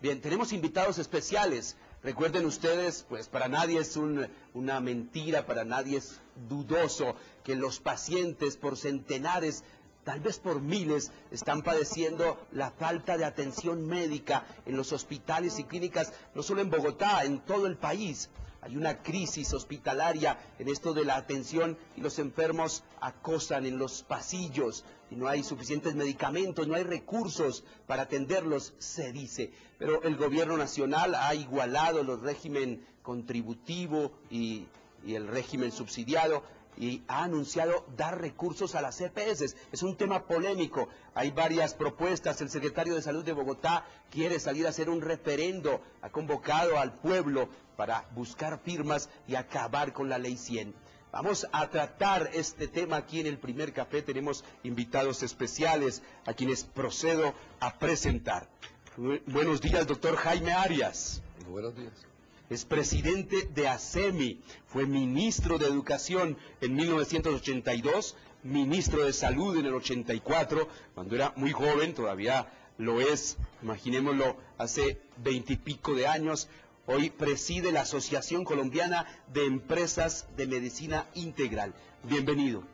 Bien, tenemos invitados especiales. Recuerden ustedes, pues para nadie es una mentira, para nadie es dudoso que los pacientes por centenares, tal vez por miles, están padeciendo la falta de atención médica en los hospitales y clínicas, no solo en Bogotá, en todo el país. Hay una crisis hospitalaria en esto de la atención y los enfermos acosan en los pasillos y no hay suficientes medicamentos, no hay recursos para atenderlos, se dice. Pero el gobierno nacional ha igualado el régimen contributivo y el régimen subsidiado y ha anunciado dar recursos a las EPS. Es un tema polémico, hay varias propuestas. El secretario de Salud de Bogotá quiere salir a hacer un referendo, ha convocado al pueblo para buscar firmas y acabar con la Ley 100. Vamos a tratar este tema aquí en el primer café. Tenemos invitados especiales a quienes procedo a presentar. Buenos días, doctor Jaime Arias. Buenos días. Es presidente de ASEMI, fue ministro de Educación en 1982, ministro de Salud en el 84, cuando era muy joven, todavía lo es, imaginémoslo, hace 20 y pico de años. Hoy preside la Asociación Colombiana de Empresas de Medicina Integral. Bienvenido.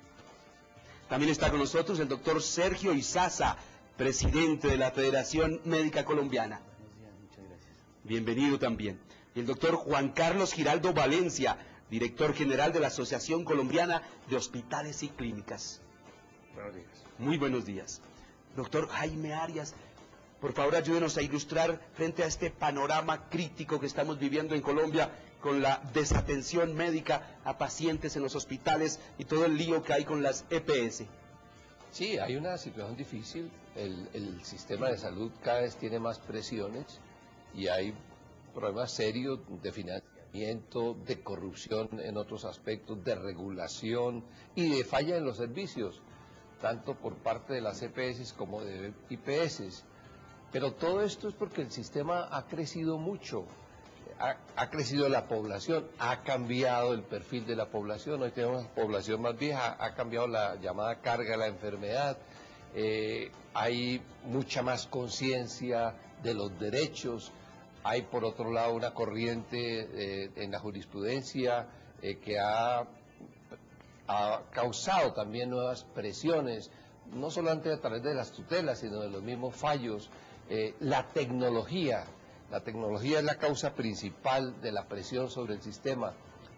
También está con nosotros el doctor Sergio Izaza, presidente de la Federación Médica Colombiana. Muchas gracias. Bienvenido también. Y el doctor Juan Carlos Giraldo Valencia, director general de la Asociación Colombiana de Hospitales y Clínicas. Buenos días. Muy buenos días. Doctor Jaime Arias, por favor ayúdenos a ilustrar frente a este panorama crítico que estamos viviendo en Colombia con la desatención médica a pacientes en los hospitales y todo el lío que hay con las EPS. Sí, hay una situación difícil. El sistema de salud cada vez tiene más presiones y hay problemas serios de financiamiento, de corrupción en otros aspectos, de regulación y de falla en los servicios, tanto por parte de las EPS como de IPS. Pero todo esto es porque el sistema ha crecido mucho, ha crecido la población, ha cambiado el perfil de la población. Hoy tenemos una población más vieja, ha cambiado la llamada carga de la enfermedad, hay mucha más conciencia de los derechos. Hay por otro lado una corriente en la jurisprudencia que ha causado también nuevas presiones, no solamente a través de las tutelas, sino de los mismos fallos. La tecnología es la causa principal de la presión sobre el sistema,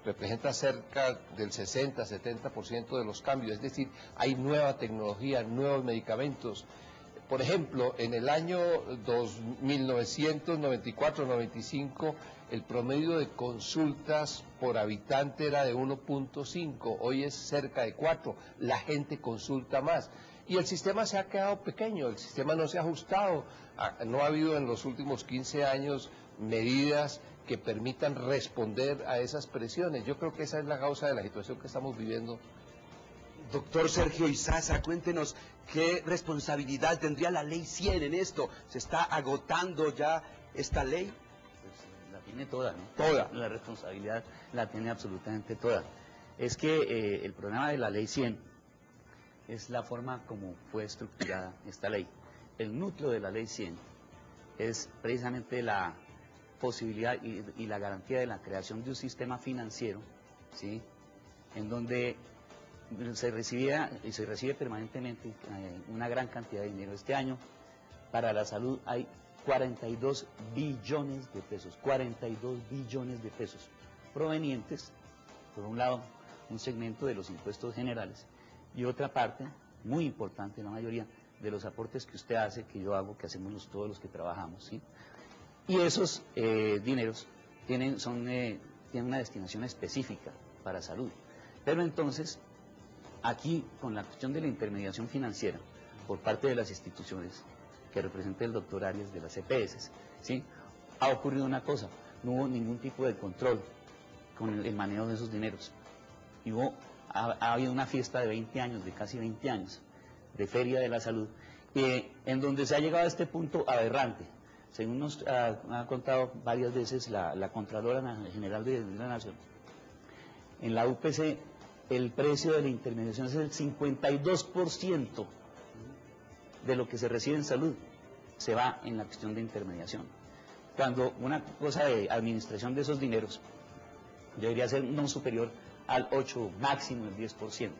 representa cerca del 60-70% de los cambios, es decir, hay nueva tecnología, nuevos medicamentos. Por ejemplo, en el año 1994-95, el promedio de consultas por habitante era de 1.5, hoy es cerca de 4, la gente consulta más. Y el sistema se ha quedado pequeño, el sistema no se ha ajustado, no ha habido en los últimos 15 años medidas que permitan responder a esas presiones. Yo creo que esa es la causa de la situación que estamos viviendo. Doctor Sergio Izaza, cuéntenos qué responsabilidad tendría la Ley 100 en esto. ¿Se está agotando ya esta ley? Pues la tiene toda, ¿no? Toda. La responsabilidad la tiene absolutamente toda. Es que el problema de la Ley 100 es la forma como fue estructurada esta ley. El núcleo de la Ley 100 es precisamente la posibilidad y la garantía de la creación de un sistema financiero, ¿sí?, en donde se recibía y se recibe permanentemente una gran cantidad de dinero. Este año para la salud hay 42 billones de pesos, 42 billones de pesos provenientes, por un lado, un segmento de los impuestos generales y otra parte, muy importante, la mayoría, de los aportes que usted hace, que yo hago, que hacemos todos los que trabajamos, ¿sí? Y esos dineros tienen una destinación específica para salud. Pero entonces, aquí, con la cuestión de la intermediación financiera por parte de las instituciones que representa el doctor Arias de las EPS, ¿sí?, ha ocurrido una cosa: no hubo ningún tipo de control con el manejo de esos dineros. Y ha habido una fiesta de 20 años, de casi 20 años, de Feria de la Salud, en donde se ha llegado a este punto aberrante. Según nos ha contado varias veces la Contralora General de la Nación, en la UPC el precio de la intermediación es el 52% de lo que se recibe en salud, se va en la cuestión de intermediación. cuando una cosa de administración de esos dineros debería ser no superior al 8, máximo el 10%.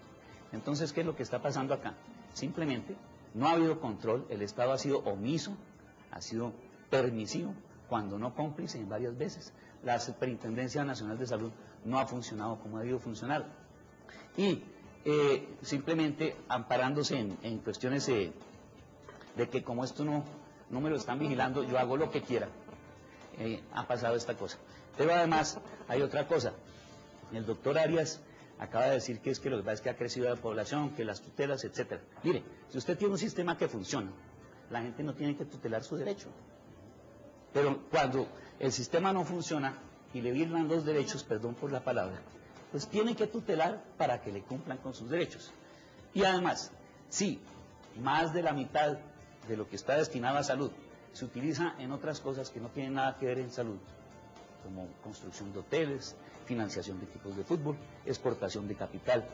Entonces, ¿qué es lo que está pasando acá? Simplemente no ha habido control, el Estado ha sido omiso, ha sido permisivo, cuando no cómplice en varias veces. La Superintendencia Nacional de Salud no ha funcionado como ha debido funcionar. Y simplemente amparándose en cuestiones de que como esto no me lo están vigilando, yo hago lo que quiera, ha pasado esta cosa. Pero además hay otra cosa. El doctor Arias acaba de decir que es que lo que pasa es que ha crecido la población, que las tutelas, etcétera. Mire, si usted tiene un sistema que funciona, la gente no tiene que tutelar su derecho. Pero cuando el sistema no funciona y le violan los derechos, perdón por la palabra, pues tiene que tutelar para que le cumplan con sus derechos. Y además, si más de la mitad de lo que está destinado a salud se utiliza en otras cosas que no tienen nada que ver en salud, como construcción de hoteles, financiación de equipos de fútbol, exportación de capital,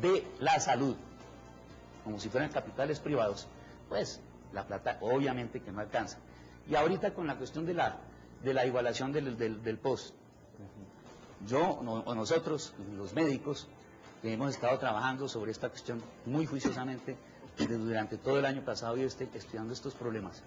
de la salud, como si fueran capitales privados, pues la plata obviamente que no alcanza. Y ahorita con la cuestión de la igualación del POS, nosotros, los médicos, que hemos estado trabajando sobre esta cuestión muy juiciosamente durante todo el año pasado y estudiando estos problemas,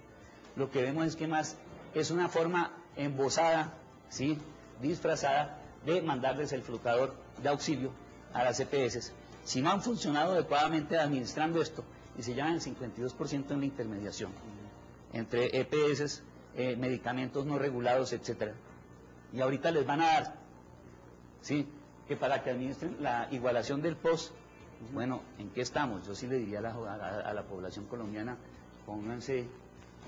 lo que vemos es que más es una forma embosada, ¿sí?, disfrazada de mandarles el flotador de auxilio a las EPS. Si no han funcionado adecuadamente administrando esto, y se llevan el 52% en la intermediación, entre EPS, medicamentos no regulados, etcétera. Y ahorita les van a dar, ¿sí?, que para que administren la igualación del POS. Bueno, ¿en qué estamos? Yo sí le diría a la población colombiana, pónganse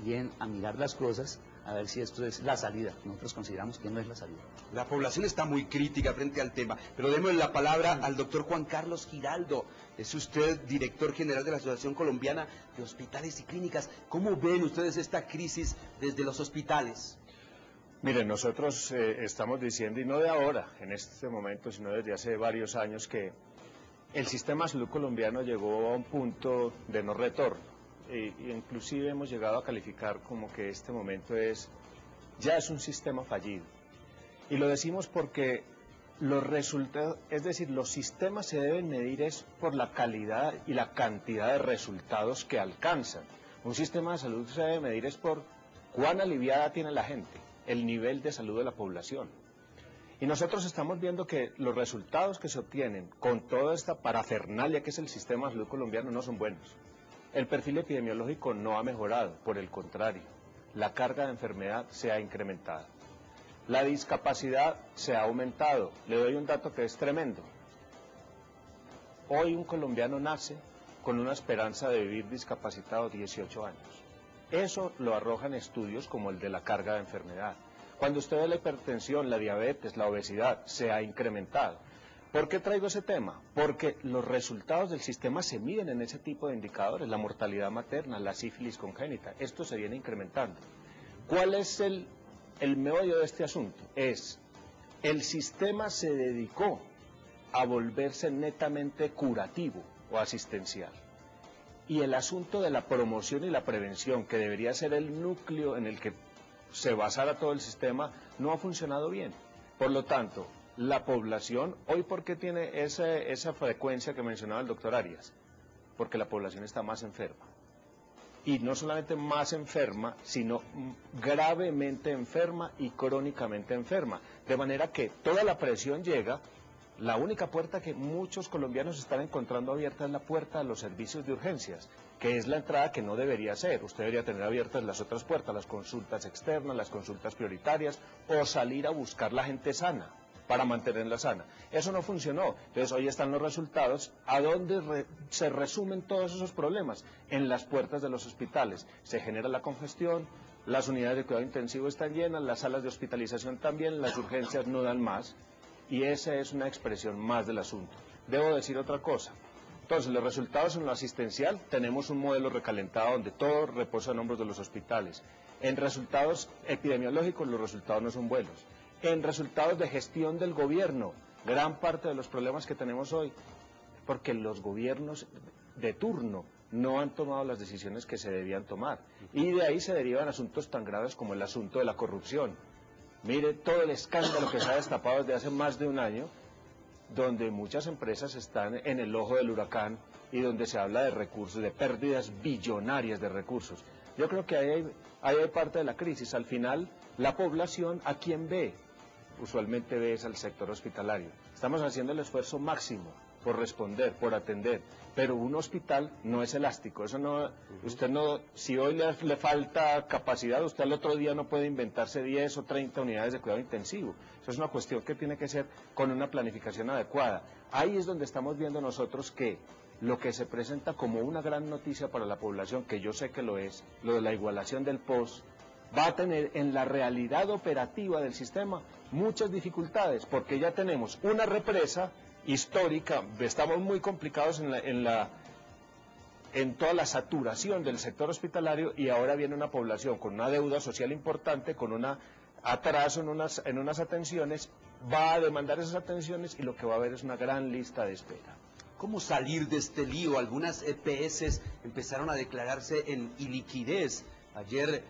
bien a mirar las cosas, a ver si esto es la salida. Nosotros consideramos que no es la salida. La población está muy crítica frente al tema, pero démosle la palabra al doctor Juan Carlos Giraldo. Es usted director general de la Asociación Colombiana de Hospitales y Clínicas. ¿Cómo ven ustedes esta crisis desde los hospitales? Miren, nosotros estamos diciendo, y no de ahora, en este momento, sino desde hace varios años, que el sistema de salud colombiano llegó a un punto de no retorno. Inclusive hemos llegado a calificar como que este momento ya es un sistema fallido. Y lo decimos porque los resultados, es decir, los sistemas se deben medir es por la calidad y la cantidad de resultados que alcanzan. Un sistema de salud se debe medir es por cuán aliviada tiene la gente, el nivel de salud de la población. Y nosotros estamos viendo que los resultados que se obtienen con toda esta parafernalia que es el sistema de salud colombiano no son buenos. El perfil epidemiológico no ha mejorado, por el contrario, la carga de enfermedad se ha incrementado. La discapacidad se ha aumentado. Le doy un dato que es tremendo. Hoy un colombiano nace con una esperanza de vivir discapacitado 18 años. Eso lo arrojan estudios como el de la carga de enfermedad. Cuando usted ve la hipertensión, la diabetes, la obesidad, se ha incrementado. ¿Por qué traigo ese tema? Porque los resultados del sistema se miden en ese tipo de indicadores, la mortalidad materna, la sífilis congénita, esto se viene incrementando. ¿Cuál es el meollo de este asunto? El sistema se dedicó a volverse netamente curativo o asistencial. Y el asunto de la promoción y la prevención, que debería ser el núcleo en el que se basara todo el sistema, no ha funcionado bien. Por lo tanto, la población, hoy, ¿por qué tiene esa frecuencia que mencionaba el doctor Arias? Porque la población está más enferma. Y no solamente más enferma, sino gravemente enferma y crónicamente enferma. De manera que toda la presión llega. La única puerta que muchos colombianos están encontrando abierta es la puerta de los servicios de urgencias, que es la entrada que no debería ser. Usted debería tener abiertas las otras puertas, las consultas externas, las consultas prioritarias, o salir a buscar la gente sana, para mantenerla sana. Eso no funcionó. Entonces hoy están los resultados. ¿A dónde se resumen todos esos problemas? En las puertas de los hospitales. Se genera la congestión, las unidades de cuidado intensivo están llenas, las salas de hospitalización también, las urgencias no dan más. Y esa es una expresión más del asunto. Debo decir otra cosa. Entonces, los resultados en lo asistencial, tenemos un modelo recalentado donde todo reposa en hombros de los hospitales. En resultados epidemiológicos, los resultados no son buenos. En resultados de gestión del gobierno, gran parte de los problemas que tenemos hoy, porque los gobiernos de turno no han tomado las decisiones que se debían tomar. Y de ahí se derivan asuntos tan graves como el asunto de la corrupción. Mire todo el escándalo que se ha destapado desde hace más de un año, donde muchas empresas están en el ojo del huracán y donde se habla de recursos, de pérdidas billonarias de recursos. Yo creo que ahí hay parte de la crisis. Al final, la población, ¿a quién ve? Usualmente ve es al sector hospitalario. Estamos haciendo el esfuerzo máximo por responder, por atender, pero un hospital no es elástico. Eso no, usted no, si hoy le falta capacidad, usted al otro día no puede inventarse 10 o 30 unidades de cuidado intensivo. Eso es una cuestión que tiene que ser con una planificación adecuada. Ahí es donde estamos viendo nosotros que lo que se presenta como una gran noticia para la población, que yo sé que lo es, lo de la igualación del POS, va a tener en la realidad operativa del sistema muchas dificultades, porque ya tenemos una represa histórica, estamos muy complicados en toda la saturación del sector hospitalario, y ahora viene una población con una deuda social importante, con un atraso en unas atenciones, va a demandar esas atenciones y lo que va a haber es una gran lista de espera. ¿Cómo salir de este lío? Algunas EPS empezaron a declararse en iliquidez. Ayer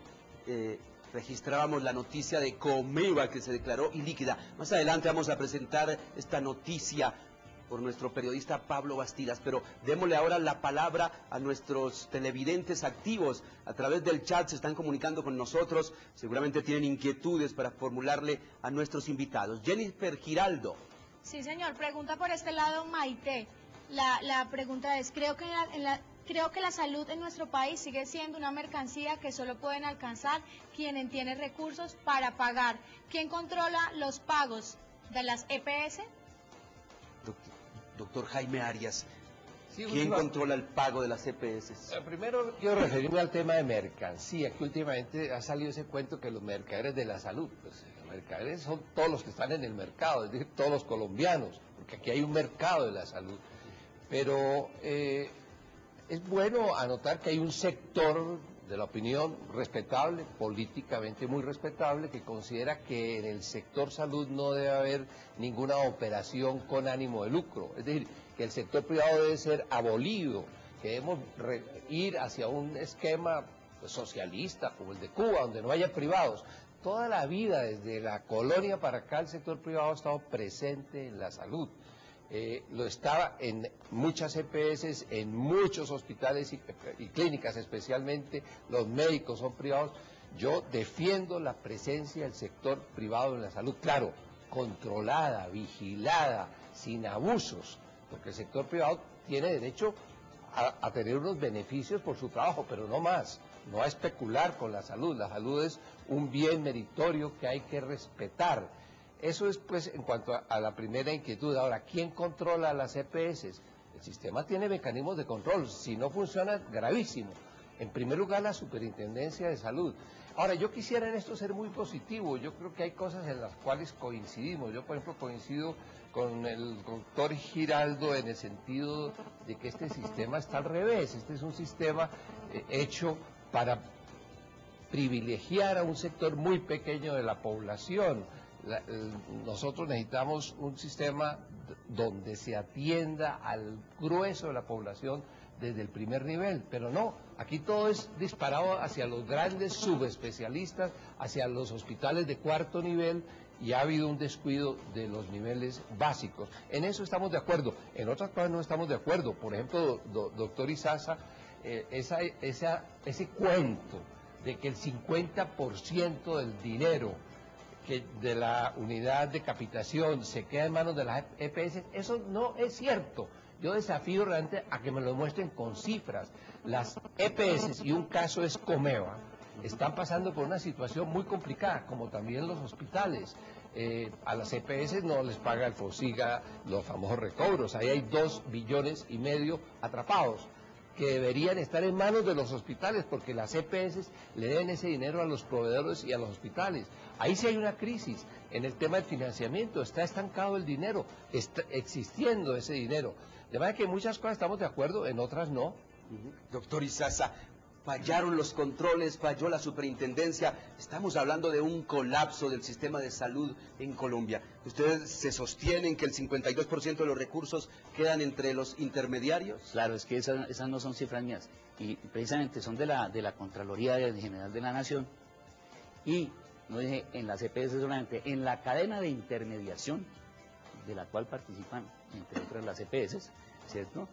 registrábamos la noticia de Comeva, que se declaró ilíquida. Más adelante vamos a presentar esta noticia por nuestro periodista Pablo Bastidas, pero démosle ahora la palabra a nuestros televidentes activos. A través del chat se están comunicando con nosotros, seguramente tienen inquietudes para formularle a nuestros invitados. Jennifer Giraldo. Sí, señor, pregunta por este lado Maite. La pregunta es, creo que la salud en nuestro país sigue siendo una mercancía que solo pueden alcanzar quienes tienen recursos para pagar. ¿Quién controla los pagos de las EPS? Doctor Jaime Arias, sí, ¿quién controla el pago de las EPS? Primero quiero referirme al tema de mercancía, que últimamente ha salido ese cuento que los mercaderes de la salud, pues los mercaderes son todos los que están en el mercado, es decir, todos los colombianos, porque aquí hay un mercado de la salud. Pero es bueno anotar que hay un sector de la opinión respetable, políticamente muy respetable, que considera que en el sector salud no debe haber ninguna operación con ánimo de lucro. Es decir, que el sector privado debe ser abolido, que debemos ir hacia un esquema pues, socialista como el de Cuba, donde no haya privados. Toda la vida, desde la colonia para acá, el sector privado ha estado presente en la salud. Lo estaba en muchas EPS, en muchos hospitales y clínicas, especialmente los médicos son privados. Yo defiendo la presencia del sector privado en la salud, claro, controlada, vigilada, sin abusos, porque el sector privado tiene derecho a tener unos beneficios por su trabajo, pero no más, no a especular con la salud. La salud es un bien meritorio que hay que respetar. Eso es pues en cuanto a la primera inquietud. Ahora, ¿quién controla las EPS? El sistema tiene mecanismos de control, si no funciona, gravísimo. En primer lugar, la Superintendencia de Salud. Ahora, yo quisiera en esto ser muy positivo, yo creo que hay cosas en las cuales coincidimos. Yo, por ejemplo, coincido con el doctor Giraldo en el sentido de que este sistema está al revés. Este es un sistema hecho para privilegiar a un sector muy pequeño de la población. Nosotros necesitamos un sistema donde se atienda al grueso de la población desde el primer nivel, pero no, aquí todo es disparado hacia los grandes subespecialistas, hacia los hospitales de cuarto nivel, y ha habido un descuido de los niveles básicos. En eso estamos de acuerdo, en otras cosas no estamos de acuerdo. Por ejemplo, doctor Izaza, ese cuento de que el 50% del dinero que de la unidad de capitación se queda en manos de las EPS, eso no es cierto. Yo desafío realmente a que me lo muestren con cifras. Las EPS, y un caso es Comeva, están pasando por una situación muy complicada, como también los hospitales. A las EPS no les paga el FOSIGA los famosos recobros, ahí hay 2,5 billones atrapados, que deberían estar en manos de los hospitales, porque las EPS le den ese dinero a los proveedores y a los hospitales. Ahí sí hay una crisis en el tema del financiamiento, está estancado el dinero, está existiendo ese dinero. De manera que en muchas cosas estamos de acuerdo, en otras no. Doctor Izaza, fallaron los controles, falló la superintendencia. Estamos hablando de un colapso del sistema de salud en Colombia. ¿Ustedes se sostienen que el 52% de los recursos quedan entre los intermediarios? Claro, es que esas no son cifras mías, y precisamente son de la Contraloría General de la Nación, y no dije en las EPS solamente, en la cadena de intermediación, de la cual participan, entre otras, las EPS, ¿cierto?,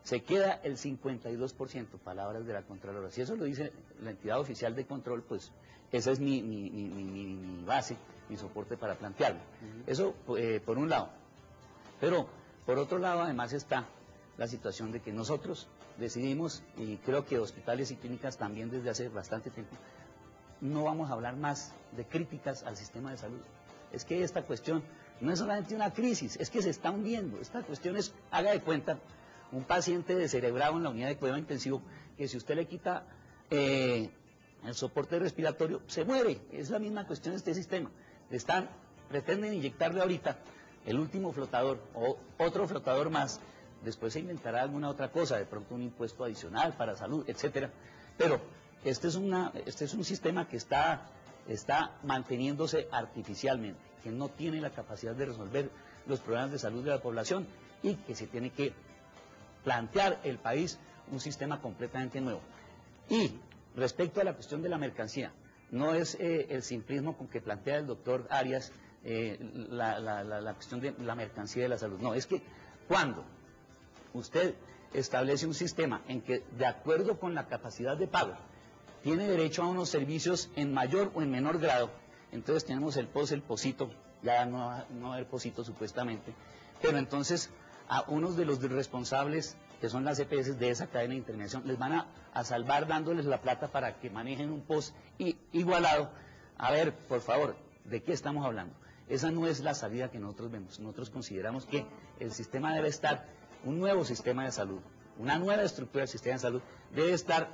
se queda el 52%, palabras de la Contraloría. Si eso lo dice la entidad oficial de control, pues esa es mi base, mi soporte para plantearlo. Eso por un lado. Pero por otro lado, además, está la situación de que nosotros decidimos, y creo que hospitales y clínicas también desde hace bastante tiempo, no vamos a hablar más de críticas al sistema de salud. Es que esta cuestión no es solamente una crisis, es que se está hundiendo. Esta cuestión es, haga de cuenta, un paciente descerebrado en la unidad de cuidado intensivo, que si usted le quita el soporte respiratorio, se muere. Es la misma cuestión de este sistema. Pretenden inyectarle ahorita el último flotador o otro flotador más, después se inventará alguna otra cosa, de pronto un impuesto adicional para salud, etcétera. Pero este es un sistema que está manteniéndose artificialmente, que no tiene la capacidad de resolver los problemas de salud de la población, y que se tiene que plantear el país un sistema completamente nuevo. Y respecto a la cuestión de la mercancía, no es el simplismo con que plantea el doctor Arias la cuestión de la mercancía de la salud. No, es que cuando usted establece un sistema en que, de acuerdo con la capacidad de pago, tiene derecho a unos servicios en mayor o en menor grado, entonces tenemos el POS, el POSito, ya no va a haber POSito supuestamente, pero entonces a unos de los responsables, que son las EPS de esa cadena de intermediación, les van a salvar dándoles la plata para que manejen un POS igualado. A ver, por favor, ¿de qué estamos hablando? Esa no es la salida que nosotros vemos. Nosotros consideramos que el sistema debe estar, un nuevo sistema de salud, una nueva estructura del sistema de salud, debe estar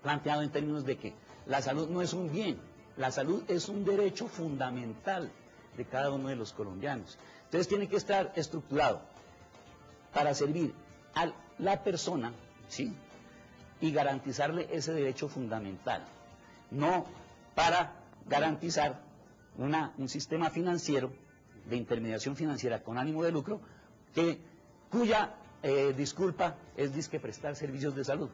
planteado en términos de que la salud no es un bien, la salud es un derecho fundamental de cada uno de los colombianos. Entonces tiene que estar estructurado para servir a la persona, ¿sí?, y garantizarle ese derecho fundamental, no para garantizar un sistema financiero, de intermediación financiera con ánimo de lucro, cuya disculpa es disque prestar servicios de salud.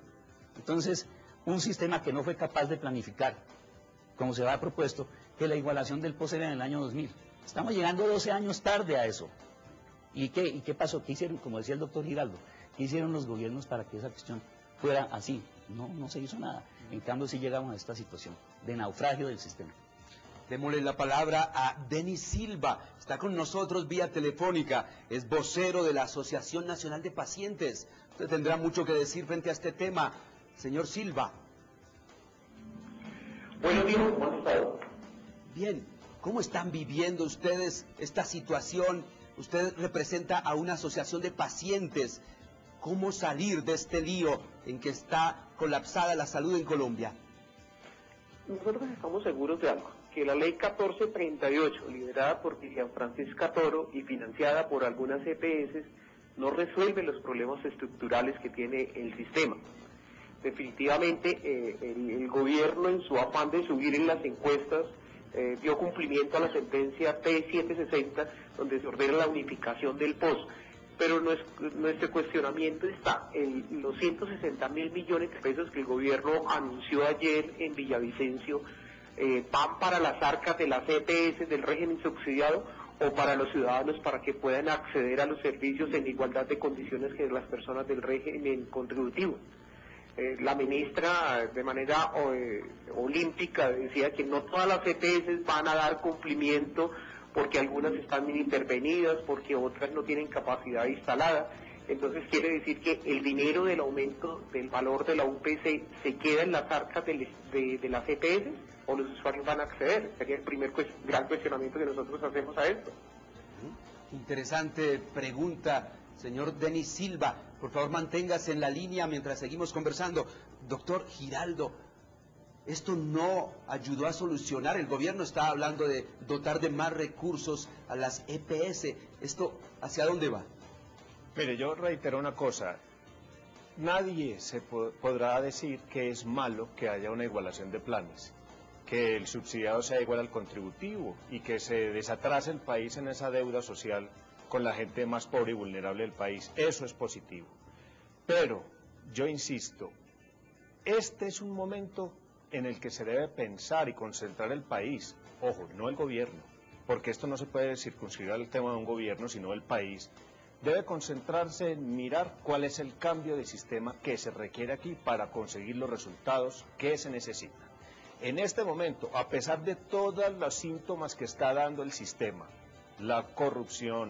Entonces, un sistema que no fue capaz de planificar, como se ha propuesto, que la igualación del POS era en el año 2000. Estamos llegando 12 años tarde a eso. ¿Y qué pasó? ¿Qué hicieron? Como decía el doctor Giraldo, ¿qué hicieron los gobiernos para que esa cuestión fuera así? No se hizo nada. En cambio, sí llegamos a esta situación de naufragio del sistema. Démosle la palabra a Denis Silva. Está con nosotros vía telefónica. Es vocero de la Asociación Nacional de Pacientes. Usted tendrá mucho que decir frente a este tema. Señor Silva. Buenos días, ¿cómo han estado? Bien. ¿Cómo están viviendo ustedes esta situación? Usted representa a una asociación de pacientes. ¿Cómo salir de este lío en que está colapsada la salud en Colombia? Nosotros estamos seguros de algo, que la ley 1438, liderada por Dilian Francisca Toro y financiada por algunas EPS, no resuelve los problemas estructurales que tiene el sistema. Definitivamente el gobierno, en su afán de subir en las encuestas, dio cumplimiento a la sentencia P760, donde se ordena la unificación del POS. Pero nuestro cuestionamiento está en los 160.000 millones de pesos que el gobierno anunció ayer en Villavicencio, ¿van para las arcas de las EPS del régimen subsidiado o para los ciudadanos para que puedan acceder a los servicios en igualdad de condiciones que las personas del régimen contributivo? La ministra de manera olímpica decía que no todas las EPS van a dar cumplimiento porque algunas están intervenidas, porque otras no tienen capacidad instalada. Entonces quiere decir que el dinero del aumento del valor de la UPC se queda en las arcas de las EPS o los usuarios van a acceder. Sería el primer gran cuestionamiento que nosotros hacemos a esto. Interesante pregunta, señor Denis Silva. Por favor, manténgase en la línea mientras seguimos conversando. Doctor Giraldo, esto no ayudó a solucionar. El gobierno está hablando de dotar de más recursos a las EPS. ¿Esto hacia dónde va? Mire, yo reitero una cosa. nadie podrá decir que es malo que haya una igualación de planes, que el subsidiado sea igual al contributivo y que se desatrase el país en esa deuda social con la gente más pobre y vulnerable del país. Eso es positivo. Pero, yo insisto, este es un momento en el que se debe pensar y concentrar el país, ojo, no el gobierno, porque esto no se puede circunscribir al tema de un gobierno, sino el país, debe concentrarse en mirar cuál es el cambio de sistema que se requiere aquí para conseguir los resultados que se necesitan. En este momento, a pesar de todos los síntomas que está dando el sistema, la corrupción,